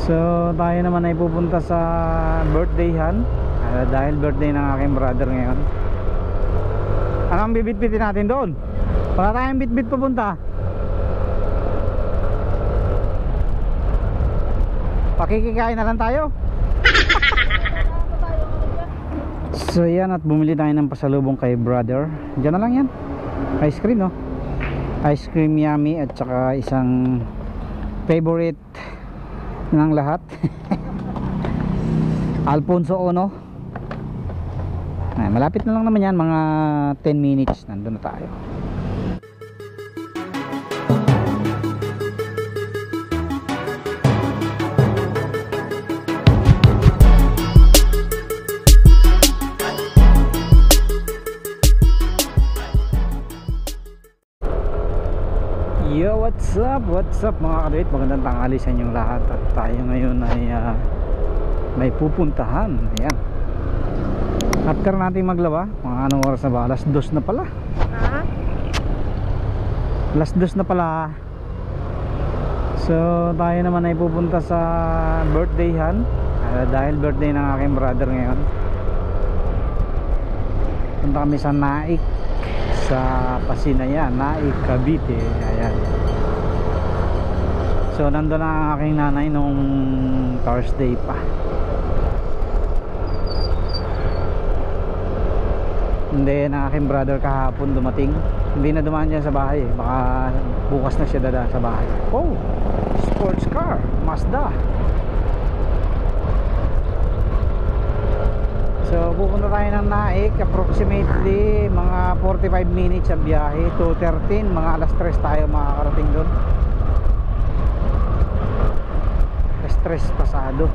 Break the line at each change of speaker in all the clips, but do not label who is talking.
So tayo naman ay pupunta sa birthdayhan dahil birthday ng aking brother ngayon. Anong bibit-bitin natin doon? Wala tayong bit-bit pupunta. Pakikikain na lang tayo. So yan, at bumili tayo ng pasalubong kay brother. Diyan na lang yan. Ice cream, no? Ice cream yummy at saka isang favorite ng lahat. Alfonso Ono. Ay, malapit na lang naman yan, mga 10 minutes nandun na tayo. Yo, what's up mga kadwit, magandang tanghali sa inyong lahat. At tayo ngayon ay may pupuntahan. Ayan, after natin maglaba, mga anong oras na ba? Alas 2 na pala. Alas 2 na pala. So tayo naman ay pupunta sa birthdayhan dahil birthday ng aking brother ngayon. Punta kami sa Naik, sa Pasinayan, Naik, Cavite. Ayan. So nandun ang aking nanay nung Thursday pa. Hindi na aking brother kahapon dumating. Hindi na dumaan dyan sa bahay. Baka bukas na siya dada sa bahay. Oh, sports car, Mazda. So pupunta tayo ng Naik, approximately mga 45 minutes ang biyahe. 2:13, mga alas 3 tayo makakarating doon. Alas 3 pasado.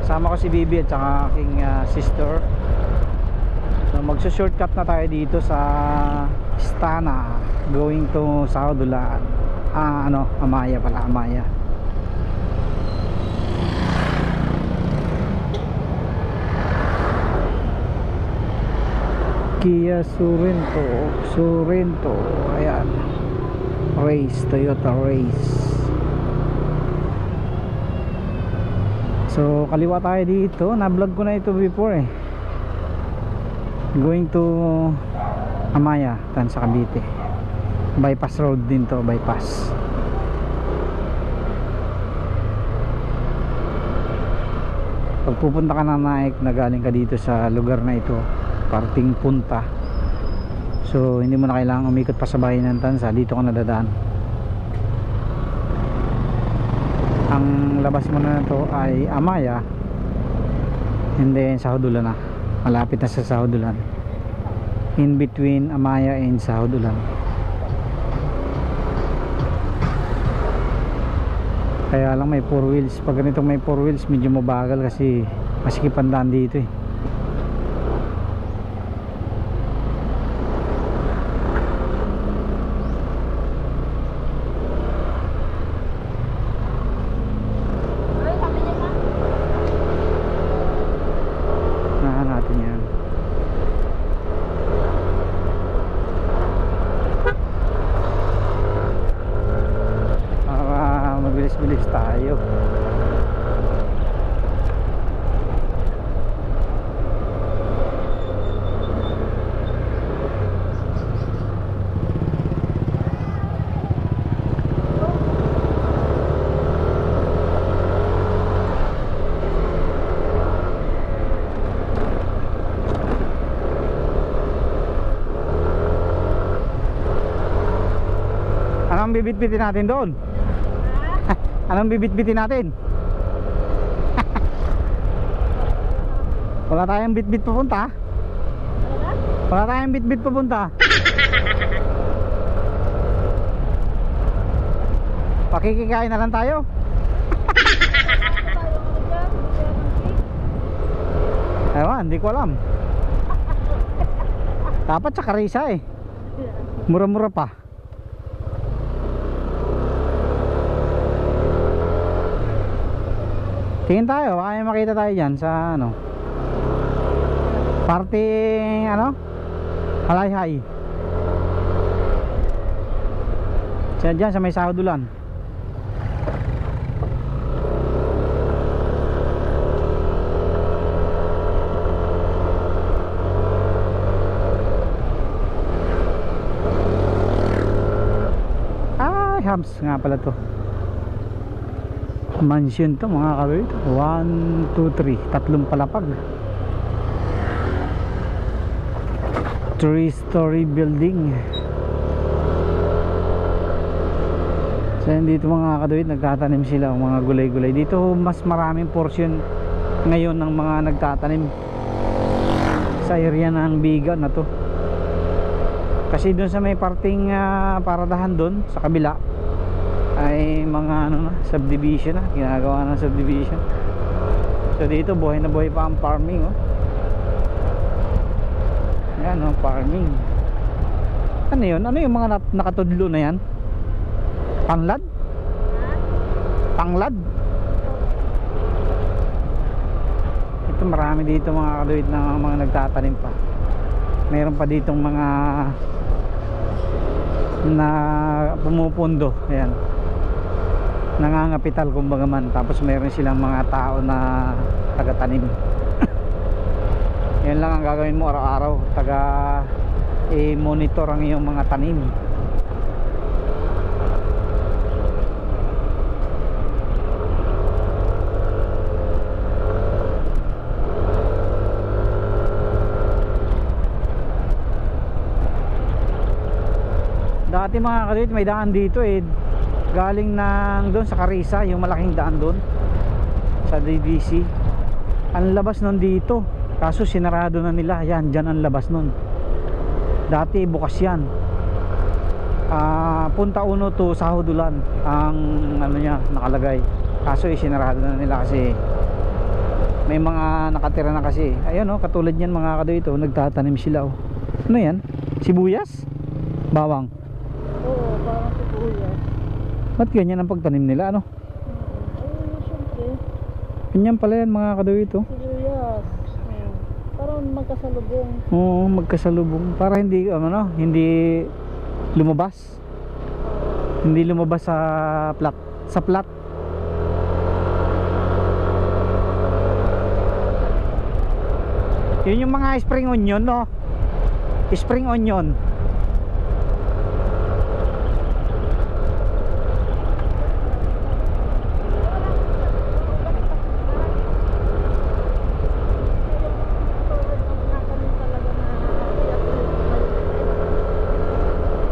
Kasama ko si Bibi at saka aking sister. So magsa-shortcut na tayo dito sa Istana going to Saudulaan. Amaya pala, Amaya. Kia Sorento. Ayan. Race, Toyota Race. So kaliwa tayo dito. Na-vlog ko na ito before eh. Going to Amaya, tan sa Cavite. Bypass road din to, bypass. Pag pupunta ka na Naik, na galing ka dito sa lugar na ito, parting punta, so hindi mo na kailangan umikot pa sa bayan ng Tansa. Dito ka nadadaan. Ang labas mo na to ay Amaya, and then Saudulan na. Malapit na sa Saudulan, in between Amaya and Saudulan. Kaya lang may 4 wheels. Pag ganitong may 4 wheels medyo mabagal kasi masikip ang daan dito eh. Bilis tayo. Anong bibit-bitin natin doon? Anong bibit-bitin natin? Wala tayong bit-bit papunta. Wala tayong bit-bit papunta. Pakikikain na lang tayo. Ewan, hindi ko alam. Dapat sa Karisa eh. Mura-mura pa. Tingin tayo, baka may makita tayo dyan sa parting Halayhay. Siya dyan sa may Saudulan. Hubs nga pala to. Mansion to mga kabit. 1, 2, 3, tatlong palapag. 3-story building. So dito mga kadawit, nagtatanim sila ng mga gulay-gulay. Dito mas maraming portion ngayon ng mga nagtatanim sa area ng Bigan na to. Kasi doon sa may parting paradahan doon sa kabila ay mga ano na, subdivision na, ginagawa ng subdivision. So dito buhay na buhay pa ang farming, oh. Ayan, oh, farming. Ano yun? Ano yung mga nakatudlo na yan? Tanglad? Tanglad? Ito marami dito mga kaduit na mga nagtatanim pa. Mayroon pa ditong mga na pumupundo. Ayan, nangangapital kumbaga man. Tapos mayroon silang mga tao na taga-tanim. Yan lang ang gagawin mo araw-araw, taga i-monitor ang iyong mga tanim. Dati mga kalit, may daan dito galing ng doon sa Carissa, yung malaking daan doon sa DDC. Ang labas nun dito, kaso sinarado na nila. Yan, dyan ang labas nun. Dati bukas yan. Punta Uno to Sahudulan ang ano niya nakalagay. Kaso sinarado na nila kasi may mga nakatira na kasi. Ayun, oh, katulad yan mga kalit, nagtatanim sila, oh. Ano yan? Sibuyas? Bawang?
Oo, parang sibuyas.
Ba't ganyan ang pagtanim nila, ano?
Ay, syempre.
Ganyan pala yan mga kaduwit, oh.
Sibuyas. Parang magkasalubong.
Oo, magkasalubong. Para hindi, ano, hindi lumabas. Hindi lumabas sa plat. Sa plat. Yun yung mga spring onion, no? Spring onion.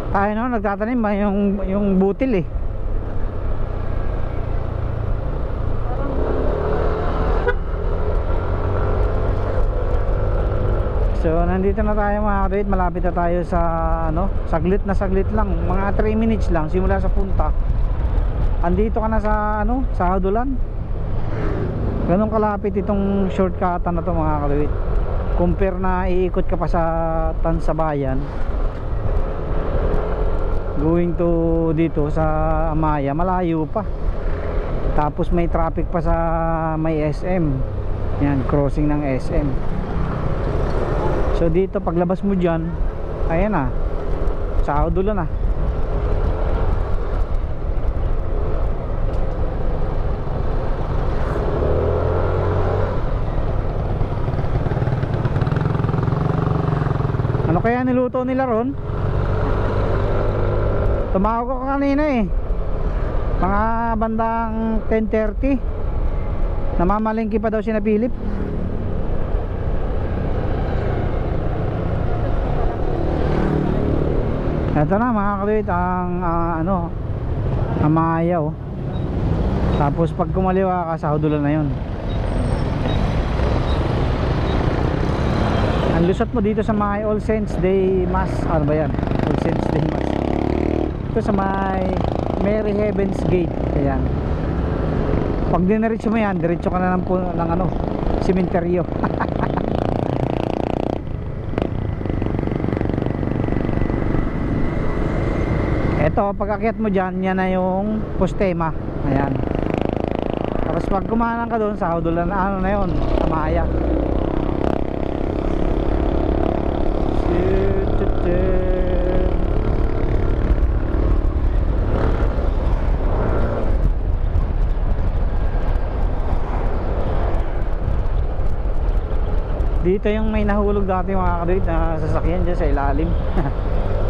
Tayo no, nagtatanim ba yung butil, eh. So nandito na tayo mga kaduit, malapit na tayo sa ano, saglit lang, mga 3 minutes lang simula sa punta. Andito ka na sa ano, sa Hadulan. Ganun kalapit itong shortcut na to mga kaduit. Compare na iikot ka pa sa Tansabayan, going to dito sa Amaya, malayo pa. Tapos may traffic pa sa may SM. Yan, crossing ng SM. So dito paglabas mo dyan, ayan na, sa Hadulan na. Ano kaya niluto nila ron? Tumawag ko kanina, mga bandang 10:30. Namamalingki pa daw si na Philip. Ito na mga kaduit ang ano, Amaya, oh. Tapos pag kumaliwa ka sa Hadulan na yun. Ang lusot mo dito sa may All Saints Day Mass. Ano ba yan? All Saints Day Mass. Ito sa may Mary Heaven's Gate. Ayan. Pag diniretso mo yan, diretso ka na ng ano, simenteryo. Ito, pag akyat mo dyan, yan na yung Postema. Ayan. Tapos pag kumanan ka doon sa Hadulan, ano na yun, Amaya. Dito yung may nahulog dati mga kaduit na sasakyan dyan sa ilalim.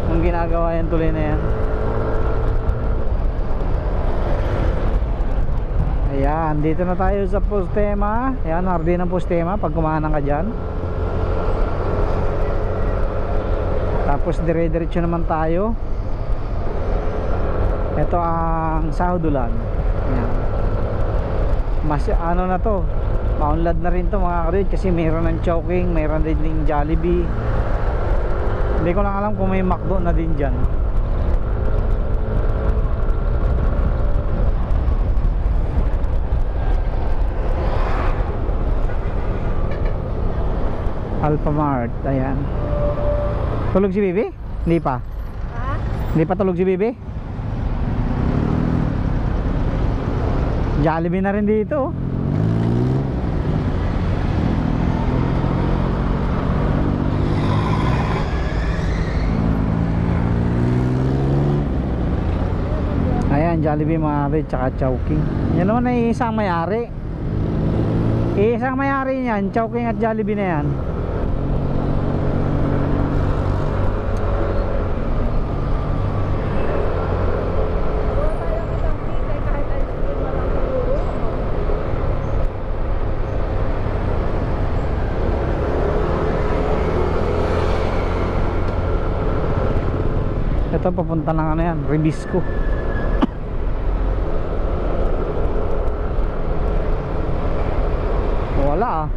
Kung ginagawa yan tuloy na yan. Ayan, dito na tayo sa Postema. Ayan, hardin ng Postema pag kumanan ka dyan. Tapos dire-diretso naman tayo. Ito ang Sahudulan. Ayan. Mas ano na to, maunlad na rin to mga kaduyod, kasi mayroon ng Chowking, mayroon din ng Jollibee. Hindi ko lang alam kung may McDo na din dyan. Alphamart, ayan. Tulog si Bibi? Hindi pa.
Ha?
Hindi pa tulog si Bibi? Jollibee na rin dito. Ayan, Jollibee mga kapatid, tsaka Chowking. Yan naman ay isang may-ari. Isang may-ari niyan, Chowking at Jollibee na yan. Ito papunta ng ano yan, Ribisco. Wala ah.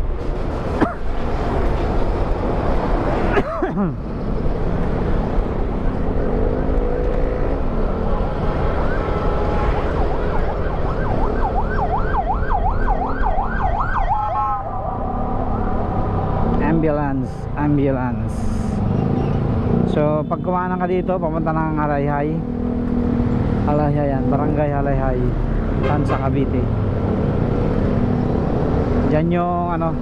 Ambulance. So pag kumanan ka dito papunta ng Halayhay yan, Barangay Halayhay, Tansa, Cavite. Diyan yung ano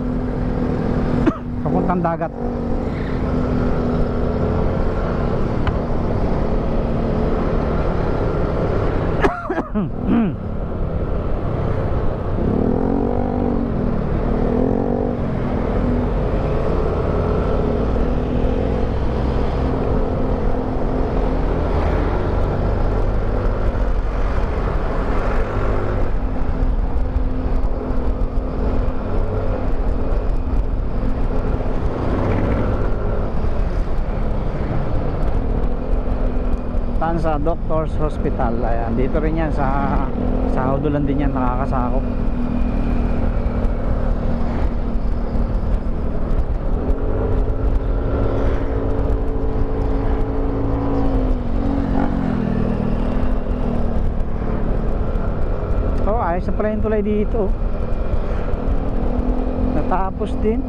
papuntang dagat. Sa Doctors Hospital. Ayan, dito rin yan sa Sahudulan din yan nakakasakop. Oh, ayos na pala yung tulay dito. Natapos din.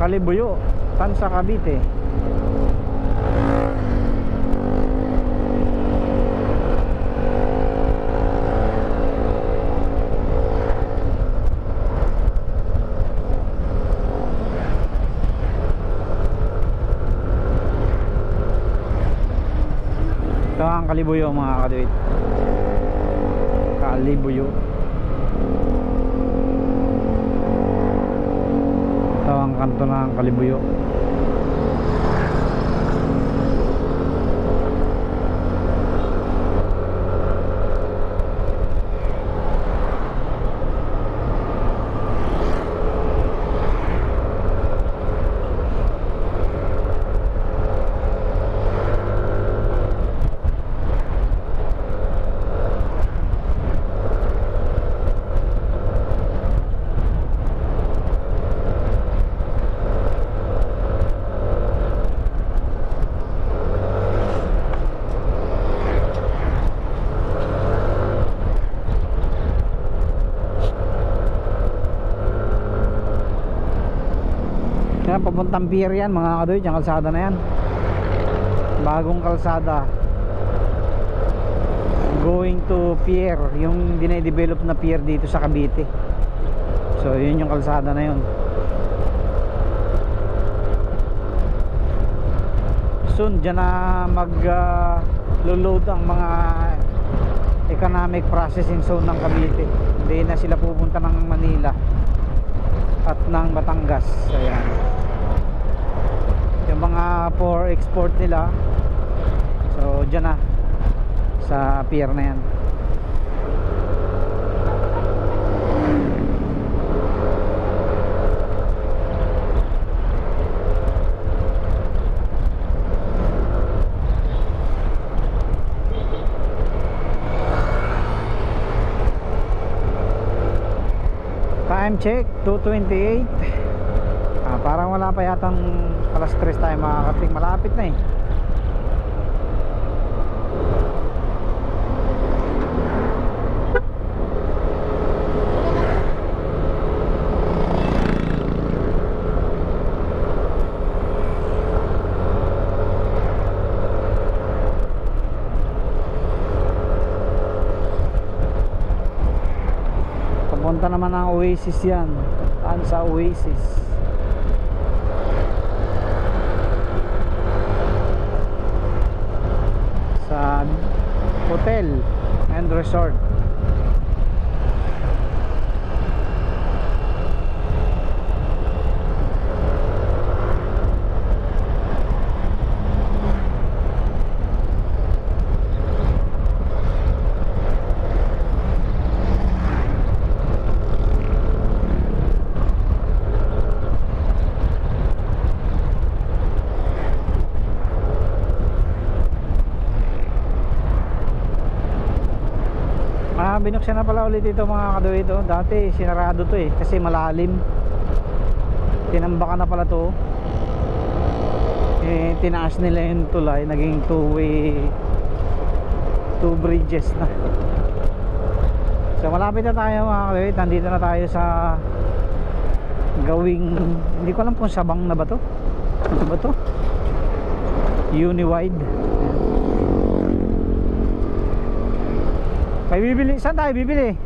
Kalibuyo, Tansa, Cavite. Ito ang Kalibuyo mga kaduit. Kalibuyo. Ito ang kanto ng Kalibuyo. Yan, papuntang pier yan mga kadoy, yung kalsada na yan, bagong kalsada going going to pier, yung dinedevelop na pier dito sa Cavite. So yun yung kalsada na yun. Soon dyan na mag-load ang mga economic processing zone ng Cavite. Hindi na sila pupunta ng Manila at ng Batangas. Ayan, yung mga for export nila, so dyan na sa pier na yan. Time check 2:28. Parang wala pa yatang alas 3 tayo makakating. Malapit na eh. Papunta naman ang Oasis yan. Saan sa Oasis? Sa hotel and resort. Binuksan na pala ulit ito mga kaduwid. Dati sinarado to eh kasi malalim. Tinambakan na pala to. Tinaas nila yung tulay, naging two-way, two bridges na. So malapit na tayo mga kaduwid. Nandito na tayo sa gawing, hindi ko alam kung Sabang na ba to. Ano ba to? Uniwide. May bibili, saan tayo bibili?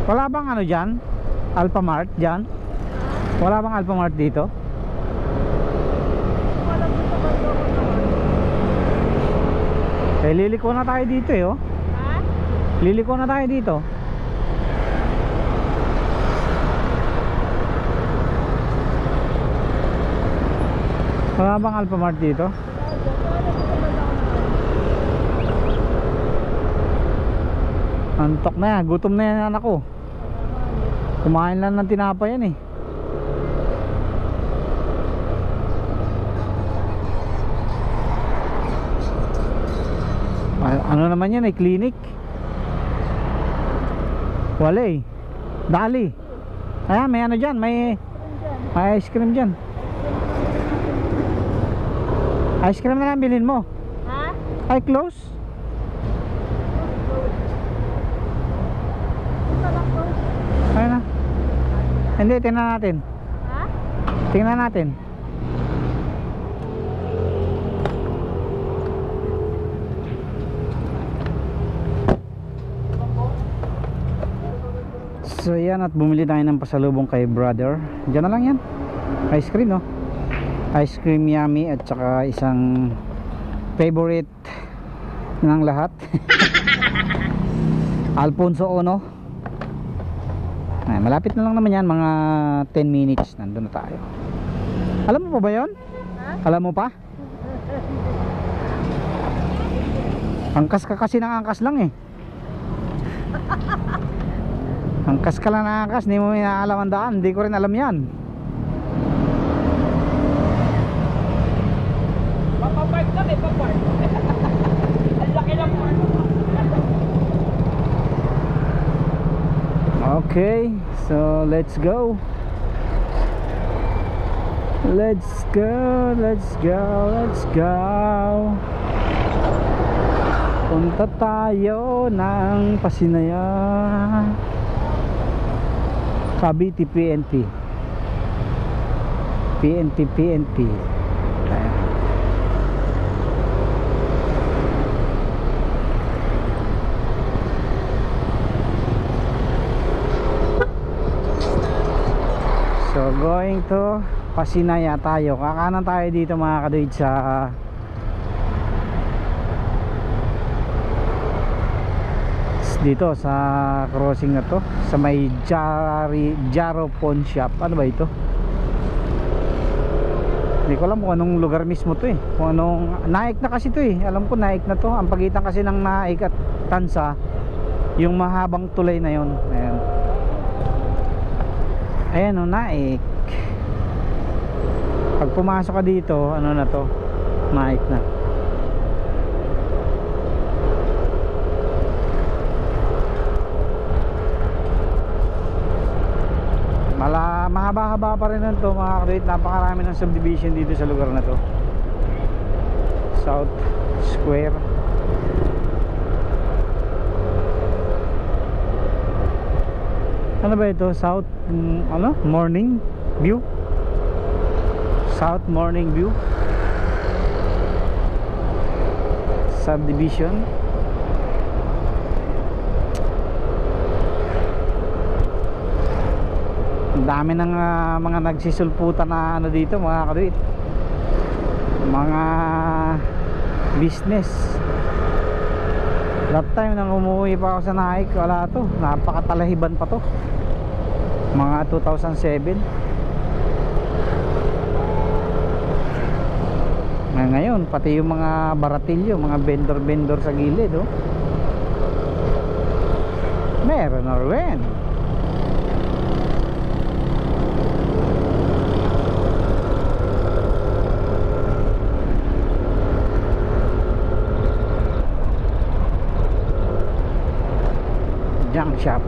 Wala bang ano dyan? Alphamart dyan? Wala bang Alphamart dito? Liliko na tayo dito eh.
Ha?
Liliko na tayo dito. Wala bang Alphamart dito? Antok na yan, gutom na yan anak ko. Kumain lang ng tinapay yan eh. Ano naman yan eh, clinic. Wala eh. Dali. Ayan, may ano dyan, may ice cream dyan. Ice cream na lang bilhin mo.
Ha?
Ay, close. Ayun na. Hindi, tingnan natin.
Ha?
Tingnan natin. So yan, at bumili tayo ng pasalubong kay brother. Diyan na lang yan. Ice cream no. Ice cream yummy at saka isang favorite ng lahat. Alfonso Ono. Ay, malapit na lang naman yan, mga 10 minutes nandun na tayo. Alam mo pa ba yun?
Ha?
Alam mo pa? Angkas ka kasi ng angkas lang eh. Angkas ka lang ng angkas, hindi mo inaalam ang daan. Hindi ko rin alam yan.
Papapark kami, papark. Ang laki ng park.
Okay, so let's go. Let's go, let's go, let's go. Punta tayo ng Pasinaya, Cavite PNP. PNP. Ayan. So going to Pasinaya tayo. Kakanan tayo dito mga kaduid sa dito sa crossing na to, sa may Jaro Pawn Shop. Ano ba ito? Hindi ko alam kung anong lugar mismo to eh. Kung anong Naik na kasi to eh. Alam ko Naik na to. Ang pagitan kasi ng Naik at Tansa, yung mahabang tulay na yon. Ayan. Ayan o, Naik. Pag pumasok ka dito, ano na to? Naik na. Mahaba-haba pa rin nito mga kaduit. Napakarami ng subdivision dito sa lugar na to. South Square. Ano ba ito? South Morning View. South Morning View subdivision. Ang dami ng mga nagsisulputan na ano dito mga kaduit, mga business. That time nang umuwi pa ako sa Naik, wala to, napakatalahiban pa to, mga 2007. Ngayon pati yung mga baratilyo, mga vendor sa gilid oh, meron na rin. Junk shop.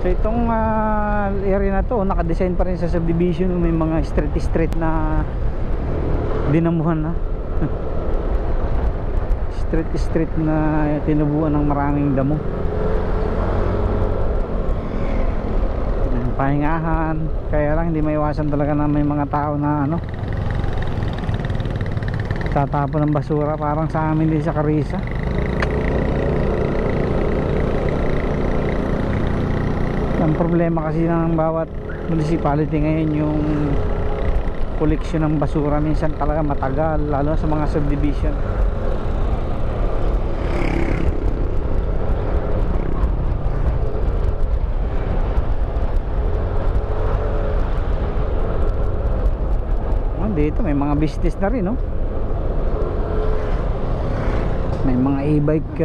So itong area na to nakadesign pa rin sa subdivision. May mga street na dinamuhan na. street na tinubuan ng maraming damo. Pahingahan. Kaya lang hindi maiwasan talaga na may mga tao na tatapon ng basura. Parang sa amin din sa Carissa. Ang problema kasi ng bawat municipality ngayon, yung koleksyon ng basura minsan talaga matagal, lalo sa mga subdivision. Dito may mga business na rin, no? May mga e-bike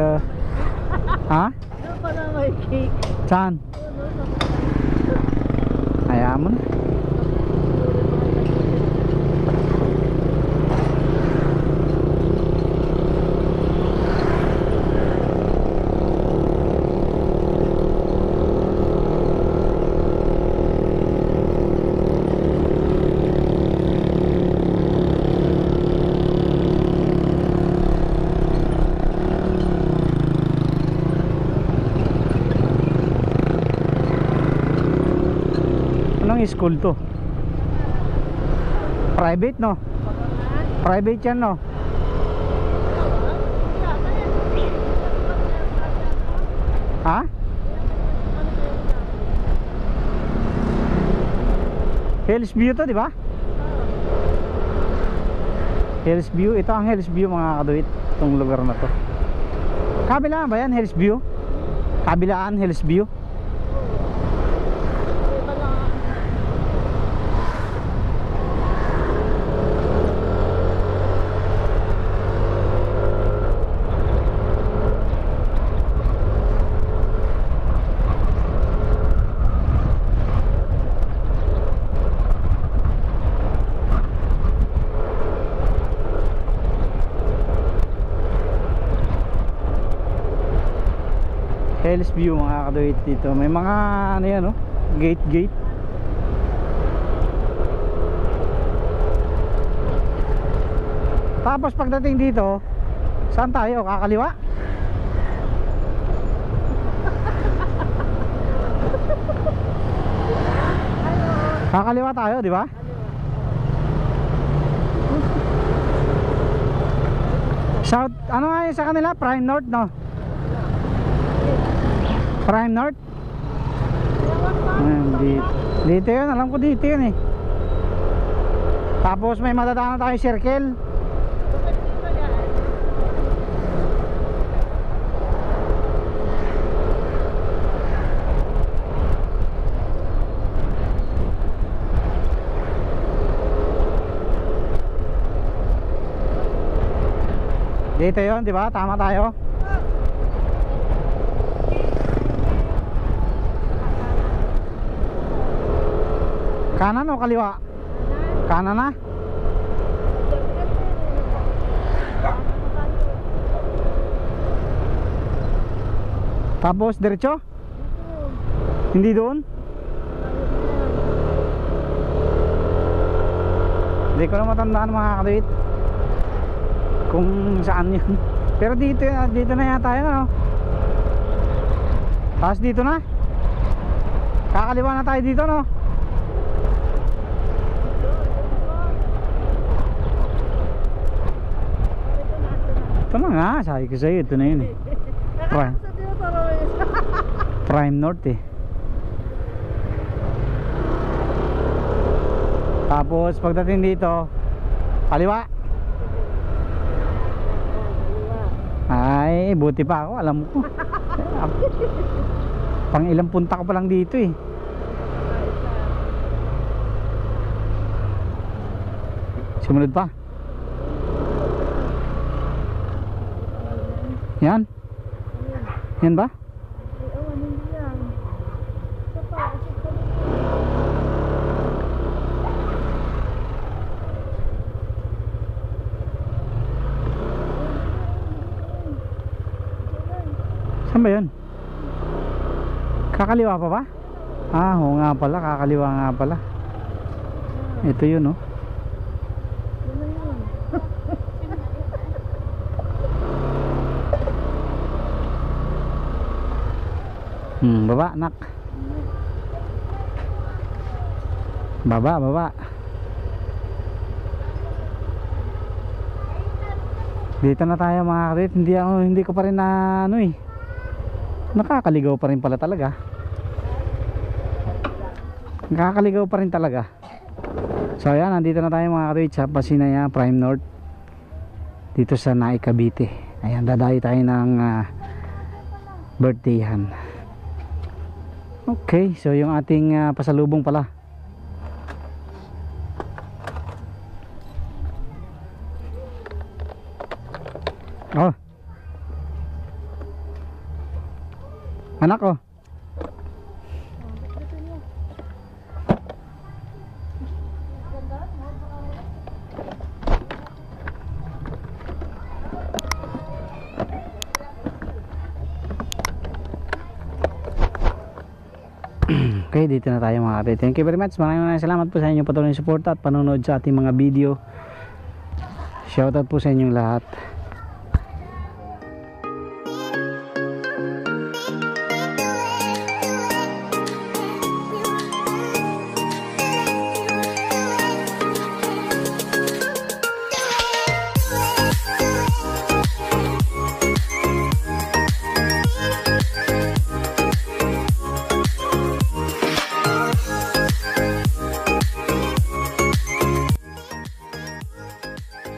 ha?
Ano pala may cake?
Saan? Hayaan mo na. School to? Private, no? Private yan, no? Ha? Hills View to, di ba? Hills View, ito ang Hills View mga kaduit, itong lugar na to. Kabilaan ba yan, Hills View? Kabilaan, Hills View? Hills View mga kaduit dito. May mga ano yan, no? Gate. Tapos pagdating dito Saan tayo? Kakaliwa? Kakaliwa tayo, di ba? South, ano nga yun sa kanila? Prime North, no? Prime North? Dito yun, alam ko dito yun eh. Tapos may madadaanan tayo circle. Dito yun, di ba? Tama tayo. Kanan o kaliwa? Kanan na? Tapos diretso? Hindi doon? Hindi ko na matandaan mga kadit kung saan yun. Pero dito na yata yun, ano? Tapos dito na? Kakaliwa na tayo dito, no? Ito na nga, sabi ko sa'yo, ito na yun eh. Prime North eh. Tapos pagdating dito, kaliwa. Ay, buti pa ako, alam ko. Pang ilang punta ko pa lang dito eh. Sumunod pa. Yan? Yan ba? Saan ba yun? Kakaliwa pa ba? Ah, oo nga pala, kakaliwa nga pala. Ito yun, oh. Baba, anak. Baba. Dito na tayo mga karit. Hindi ko pa rin na ano eh. Nakakaligaw pa rin pala talaga. Nakakaligaw pa rin talaga. So ayan, nandito na tayo mga karit sa Pasinaya Prime North. Dito sa Naik, Cavite. Ayan, dadayo tayo ng birthdayhan. Okay, so yung ating pasalubong pala. Oh. Anak ko. Okay, dito na tayo mga kapatid. Thank you very much. Maraming salamat po sa inyong patuloy na suporta at panonood sa ating mga video. Shoutout po sa inyong lahat.